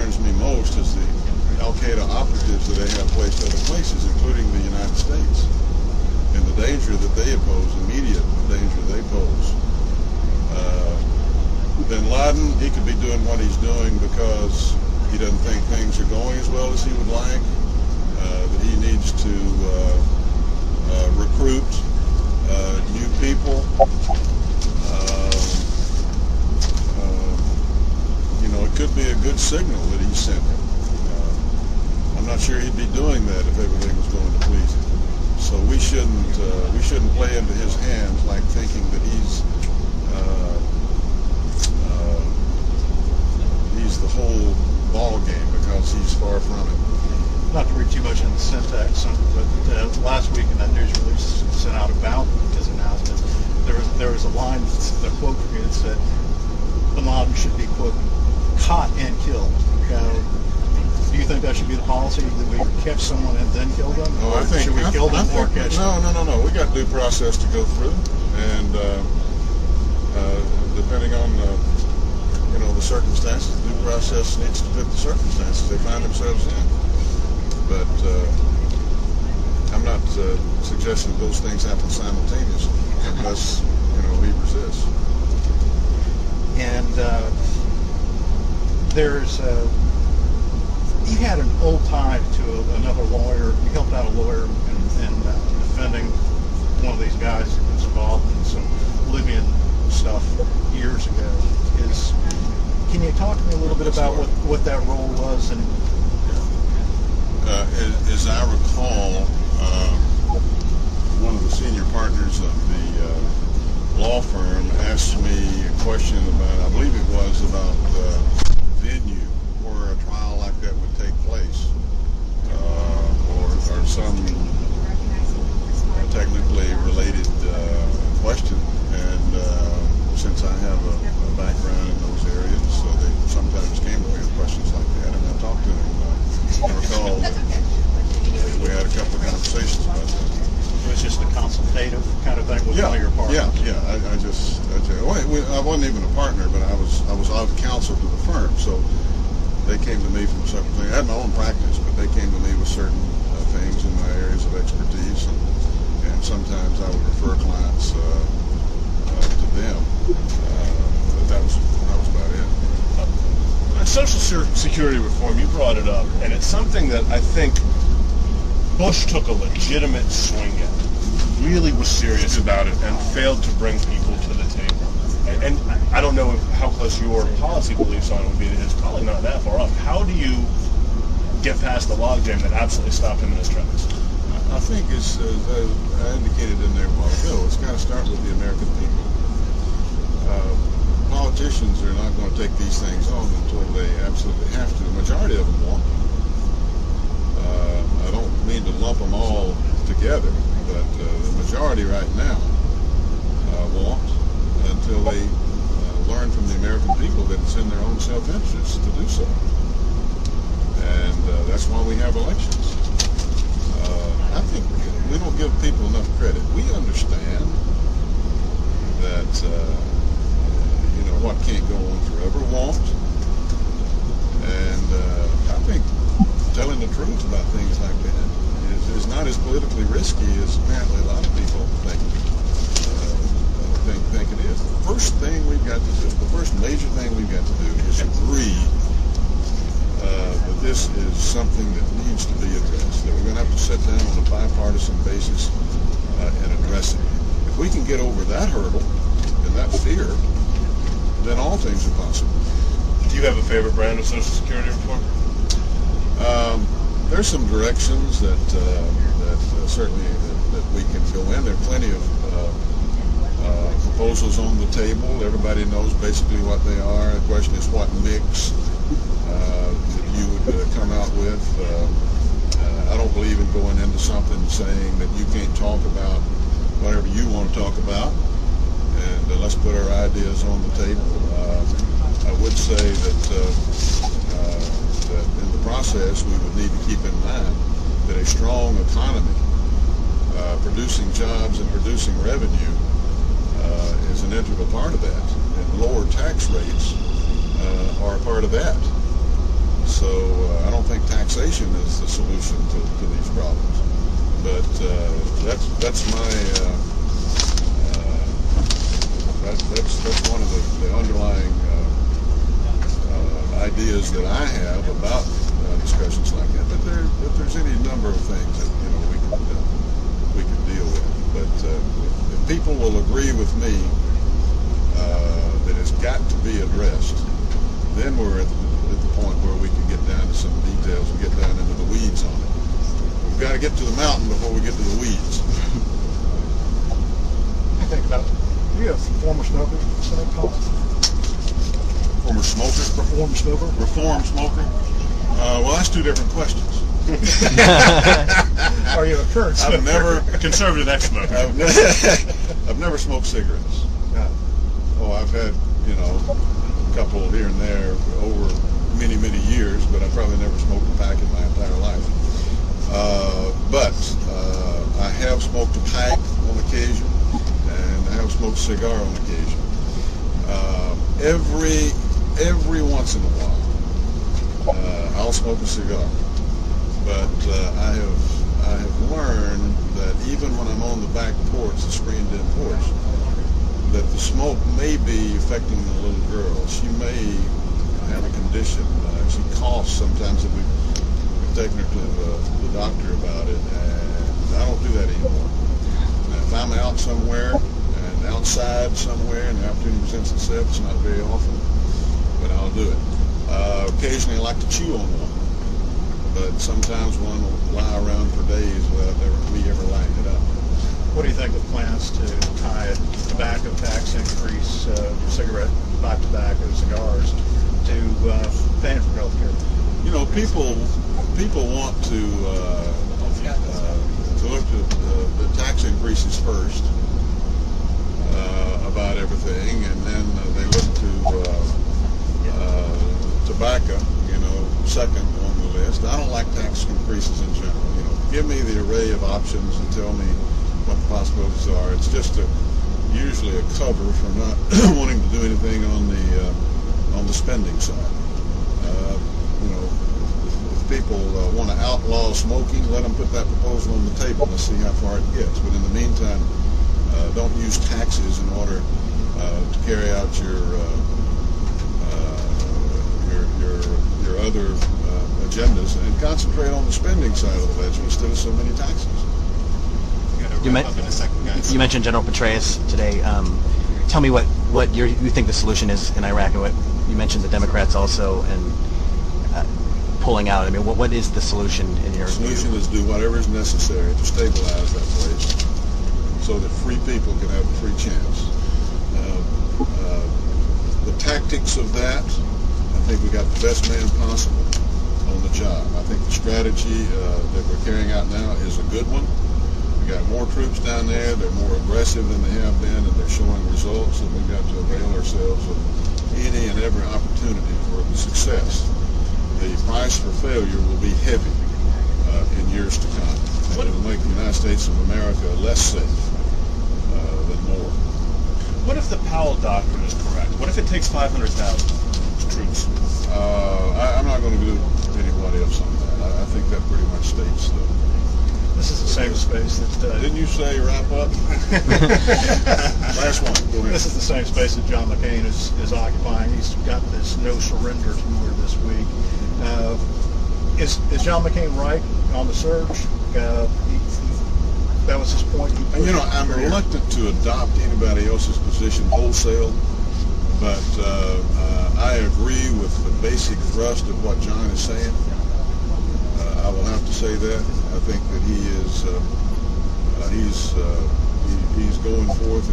concerns me most is the Al-Qaeda operatives that they have placed other places, including the United States, and the danger that they pose, immediate danger they pose. Bin Laden, he could be doing what he's doing because he doesn't think things are going as well as he would like, that he needs to recruit new people. It could be a good signal that he's sending. I'm not sure he'd be doing that if everything was going to please him. So we shouldn't play into his hands like thinking that he's the whole ball game, because he's far from it. Not to read too much into syntax, but last week in that news release sent out about his announcement, there was a line, a quote from you that said, Bin Laden should be, quote, caught and killed. Do you think that should be the policy, that we catch someone and then kill them? No, or should we kill them or catch them? No. We got due process to go through, and depending on the circumstances, the due process needs to fit the circumstances they find themselves in. But I'm not suggesting that those things happen simultaneously unless he resists. And he had an old tie to another lawyer. He helped out a lawyer in defending one of these guys who was involved in some Libyan stuff years ago. Can you talk to me a little bit about what that role was? And as I recall, one of the senior partners of the law firm asked me a question about, I believe it was about venue where a trial like that would take place, or some technically related question. And since I have a background in those areas, so they sometimes came to me with questions like that, and I talked to them. I recall that we had a couple of conversations about that. It was just a consultative kind of thing with one of your partners. Yeah. I wasn't even a partner, but I was of counsel to the firm. So they came to me from certain things. I had my own practice, but they came to me with certain things in my areas of expertise, and sometimes I would refer clients to them. But that was about it. Social Security reform, you brought it up, and it's something that I think Bush took a legitimate swing at, really was serious about it, and failed to bring people to the table. And I don't know how close your policy beliefs on it would be to his. Probably not that far off. How do you get past the logjam that absolutely stopped him in his tracks? I think, as I indicated in there a while ago, it's got to start with the American people. Politicians are not going to take these things on until they absolutely have to. The majority of them won't. I don't mean to lump them all together, but the majority right now won't until they learn from the American people that it's in their own self-interest to do so. And that's why we have elections. I think we don't give people enough credit. We understand that what can't go on forever won't. And I think telling the truth about things like that is not as politically risky as apparently a lot of people think it is. The first thing we've got to do, the first major thing we've got to do is agree that this is something that needs to be addressed, that we're going to have to sit down on a bipartisan basis and address it. If we can get over that hurdle and that fear, then all things are possible. Do you have a favorite brand of Social Security reform? There's some directions that certainly that we can go in. There are plenty of proposals on the table. Everybody knows basically what they are. The question is what mix that you would come out with. I don't believe in going into something saying that you can't talk about whatever you want to talk about, and let's put our ideas on the table. I would say that in the process we would need to keep in mind that a strong economy, producing jobs and producing revenue, is an integral part of that, and lower tax rates are a part of that. So solution to these problems. But that's my that's one of the underlying ideas that I have about discussions like that. But there's any number of things that we could deal with. But if people will agree with me that it's got to be addressed, then we're at the point where we can get down to some details and get down into the weeds on it. We've got to get to the mountain before we get to the weeds. I think about, do you have former smokers, Senate Thompson? Former smoker? Reformed smoker? Reformed smoker? Well, that's two different questions. Are you a current smoker? I've never, A conservative ex-smoker. I've never smoked cigarettes. Oh, I've had, a couple here and there over many, many years, but I probably never smoked a pack in my entire life. But I have smoked a pipe on occasion, and I have smoked a cigar on occasion. Every once in a while, I'll smoke a cigar. But I have learned that even when I'm on the back porch, the screened-in porch, that the smoke may be affecting the little girl. She may have a condition. She coughs sometimes, and we've taken her to the doctor about it, and I don't do that anymore. Now, if I'm out somewhere and outside somewhere and the opportunity presents itself, it's not very often, but I'll do it. Occasionally I like to chew on one, but sometimes one will lie around for days without me ever lighting it up. What do you think of plans to tie a tobacco tax increase, cigarette, pipe tobacco, cigars, to paying for health care? People want to look at the tax increases first about everything, and then they look to tobacco, second on the list. I don't like tax increases in general. Give me the array of options and tell me what the possibilities are. It's just usually a cover for not wanting to do anything on the spending side. If people want to outlaw smoking, let them put that proposal on the table and see how far it gets. But in the meantime, don't use taxes in order to carry out your other agendas, and concentrate on the spending side of the ledger instead of so many taxes. You mentioned General Petraeus today. Tell me what you think the solution is in Iraq, and what you mentioned the Democrats also and pulling out. I mean, what is the solution in your view? The solution is do whatever is necessary to stabilize that place so that free people can have a free chance. The tactics of that, I think we got the best man possible on the job. I think the strategy that we're carrying out now is a good one. We got more troops down there. They're more aggressive than they have been, and they're showing results. And we've got to avail ourselves of any and every opportunity for the success. The price for failure will be heavy in years to come. And it will make the United States of America less safe than more. What if the Powell doctrine is correct? What if it takes 500,000 troops? I'm not going to do any what ifs on that. I think that pretty much states the... This is the same space that... Didn't you say wrap up? Last one. Go ahead. This is the same space that John McCain is occupying. He's got this no surrender tour this week. Is John McCain right on the surge? That was his point. I'm reluctant to adopt anybody else's position wholesale, but I agree with the basic thrust of what John is saying. I will have to say that. I think that he is he's going forth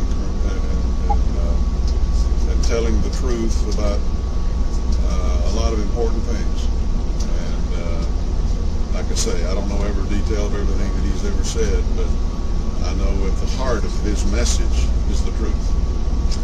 and telling the truth about a lot of important things. And like I say, I don't know every detail of everything that he's ever said, but I know at the heart of his message is the truth.